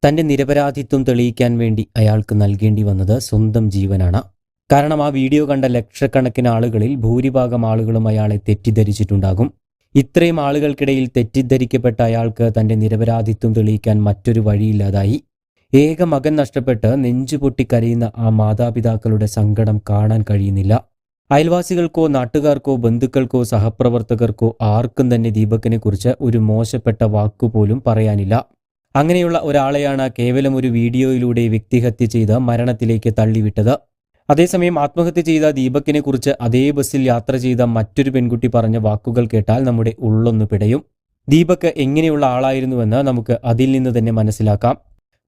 തന്റെ നിരപരാധിത്വം തെളിയിക്കാൻ വേണ്ടി അയാൾക്ക് നൽകേണ്ടി വന്നത് സ്വന്തം ജീവനാണ്. കാരണം ആ വീഡിയോ കണ്ട ലക്ഷക്കണക്കിന് ആളുകളിൽ ഭൂരിഭാഗം ആളുകളും അയാളെ തെറ്റിദ്ധരിച്ചിട്ടുണ്ടാകും. ഇത്രയും ആളുകൾക്കിടയിൽ തെറ്റിദ്ധരിക്കപ്പെട്ട അയാൾക്ക് തന്റെ നിരപരാധിത്വം തെളിയിക്കാൻ മറ്റൊരു വഴിയില്ലാതായി. ഏക മകൻ നഷ്ടപ്പെട്ട് നെഞ്ചുപൊട്ടി കരയുന്ന ആ മാതാപിതാക്കളുടെ സങ്കടം കാണാൻ കഴിയുന്നില്ല. അയൽവാസികൾക്കോ നാട്ടുകാർക്കോ ബന്ധുക്കൾക്കോ സഹപ്രവർത്തകർക്കോ ആർക്കും തന്നെ ദീപകിനെ കുറിച്ച് ഒരു മോശപ്പെട്ട വാക്കുപോലും പറയാനില്ല. അങ്ങനെയുള്ള ഒരാളെയാണ് കേവലം ഒരു വീഡിയോയിലൂടെ വ്യക്തിഹത്യ ചെയ്ത് മരണത്തിലേക്ക് തള്ളിവിട്ടത്. അതേസമയം ആത്മഹത്യ ചെയ്ത ദീപകിനെ കുറിച്ച് അതേ ബസ്സിൽ യാത്ര ചെയ്ത മറ്റൊരു പെൺകുട്ടി പറഞ്ഞ വാക്കുകൾ കേട്ടാൽ നമ്മുടെ ഉള്ളൊന്നു പിടയും. ദീപക് എങ്ങനെയുള്ള ആളായിരുന്നുവെന്ന് നമുക്ക് അതിൽ നിന്ന് തന്നെ മനസ്സിലാക്കാം.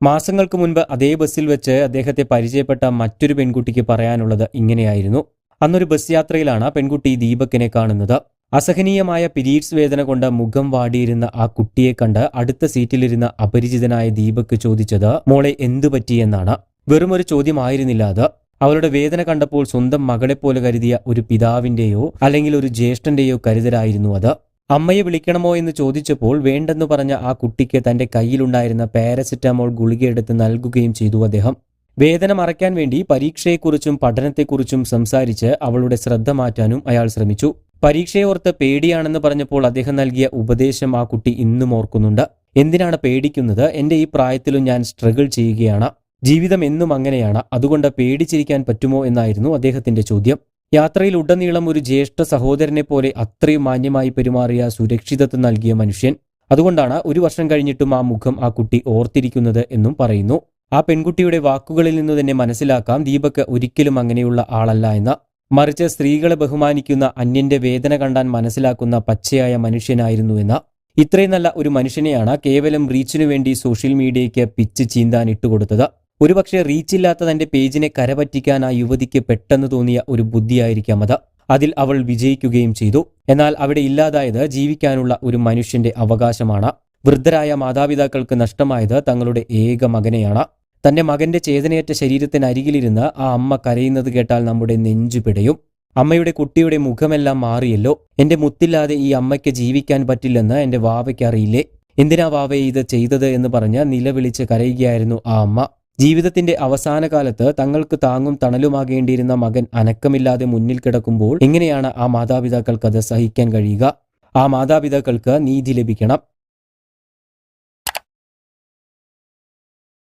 മാസങ്ങൾക്ക് മുൻപ് അതേ ബസ്സിൽ വെച്ച് അദ്ദേഹത്തെ പരിചയപ്പെട്ട മറ്റൊരു പെൺകുട്ടിക്ക് പറയാനുള്ളത് ഇങ്ങനെയായിരുന്നു. അന്നൊരു ബസ് യാത്രയിലാണ് പെൺകുട്ടി ദീപകിനെ കാണുന്നത്. അസഹനീയമായ പീരീഡ്സ് വേദന കൊണ്ട് മുഖം വാടിയിരുന്ന ആ കുട്ടിയെ കണ്ട് അടുത്ത സീറ്റിലിരുന്ന അപരിചിതനായ ദീപക് ചോദിച്ചത് മോളെ എന്തു പറ്റിയെന്നാണ്. വെറുമൊരു ചോദ്യമായിരുന്നില്ല അത്. അവളുടെ വേദന കണ്ടപ്പോൾ സ്വന്തം മകളെപ്പോലെ കരുതിയ ഒരു പിതാവിന്റെയോ അല്ലെങ്കിൽ ഒരു ജ്യേഷ്ഠന്റെയോ കരുതലായിരുന്നു അത്. അമ്മയെ വിളിക്കണമോ എന്ന് ചോദിച്ചപ്പോൾ വേണ്ടെന്ന് പറഞ്ഞ ആ കുട്ടിക്ക് തന്റെ കയ്യിലുണ്ടായിരുന്ന പാരസെറ്റമോൾ ഗുളികയെടുത്ത് നൽകുകയും ചെയ്തു അദ്ദേഹം. വേദന മറയ്ക്കാൻ വേണ്ടി പരീക്ഷയെക്കുറിച്ചും പഠനത്തെക്കുറിച്ചും സംസാരിച്ച് അവളുടെ ശ്രദ്ധ മാറ്റാനും അയാൾ ശ്രമിച്ചു. പരീക്ഷയോർത്ത് പേടിയാണെന്ന് പറഞ്ഞപ്പോൾ അദ്ദേഹം നൽകിയ ഉപദേശം ആ കുട്ടി ഇന്നും ഓർക്കുന്നുണ്ട്. എന്തിനാണ് പേടിക്കുന്നത്? എന്റെ ഈ പ്രായത്തിലും ഞാൻ സ്ട്രഗിൾ ചെയ്യുകയാണ്. ജീവിതം എന്നും അങ്ങനെയാണ്. അതുകൊണ്ട് പേടിച്ചിരിക്കാൻ പറ്റുമോ എന്നായിരുന്നു അദ്ദേഹത്തിന്റെ ചോദ്യം. യാത്രയിൽ ഉടനീളം ഒരു ജ്യേഷ്ഠ സഹോദരനെ പോലെ അത്രയും മാന്യമായി പെരുമാറിയ സുരക്ഷിതത്വം നൽകിയ മനുഷ്യൻ. അതുകൊണ്ടാണ് ഒരു വർഷം കഴിഞ്ഞിട്ടും ആ മുഖം ആ കുട്ടി ഓർത്തിരിക്കുന്നത് എന്നും പറയുന്നു. ആ പെൺകുട്ടിയുടെ വാക്കുകളിൽ നിന്ന് തന്നെ മനസ്സിലാക്കാം ദീപക് ഒരിക്കലും അങ്ങനെയുള്ള ആളല്ല എന്ന്. മറിച്ച് സ്ത്രീകളെ ബഹുമാനിക്കുന്ന, അന്യന്റെ വേദന കണ്ടാൻ മനസ്സിലാക്കുന്ന പച്ചയായ മനുഷ്യനായിരുന്നു എന്ന്. ഇത്രയും നല്ല ഒരു മനുഷ്യനെയാണ് കേവലം റീച്ചിനു വേണ്ടി സോഷ്യൽ മീഡിയയ്ക്ക് പിച്ച് ചീന്താൻ ഇട്ടുകൊടുത്തത്. ഒരുപക്ഷെ റീച്ചില്ലാത്ത തന്റെ പേജിനെ കരപറ്റിക്കാൻ ആ യുവതിക്ക് പെട്ടെന്ന് തോന്നിയ ഒരു ബുദ്ധിയായിരിക്കാം അത്. അതിൽ അവൾ വിജയിക്കുകയും ചെയ്തു. എന്നാൽ അവിടെ ഇല്ലാതായത് ജീവിക്കാനുള്ള ഒരു മനുഷ്യന്റെ അവകാശമാണ്. വൃദ്ധരായ മാതാപിതാക്കൾക്ക് നഷ്ടമായത് തങ്ങളുടെ ഏക മകനെയാണ്. തന്റെ മകന്റെ ചേതനയേറ്റ ശരീരത്തിനരികിലിരുന്ന് ആ അമ്മ കരയുന്നത് കേട്ടാൽ നമ്മുടെ നെഞ്ചു പിടയും. അമ്മയുടെ കുട്ടിയുടെ മുഖമെല്ലാം മാറിയല്ലോ. എന്റെ മുത്തില്ലാതെ ഈ അമ്മയ്ക്ക് ജീവിക്കാൻ പറ്റില്ലെന്ന് എന്റെ വാവയ്ക്ക് അറിയില്ലേ? എന്തിനാ വാവയെ ഇത് ചെയ്തത് എന്ന് പറഞ്ഞ് നിലവിളിച്ച് കരയുകയായിരുന്നു ആ അമ്മ. ജീവിതത്തിന്റെ അവസാന കാലത്ത് തങ്ങൾക്ക് താങ്ങും തണലുമാകേണ്ടിയിരുന്ന മകൻ അനക്കമില്ലാതെ മുന്നിൽ കിടക്കുമ്പോൾ എങ്ങനെയാണ് ആ മാതാപിതാക്കൾക്ക് അത് സഹിക്കാൻ കഴിയുക? ആ മാതാപിതാക്കൾക്ക് നീതി ലഭിക്കണം.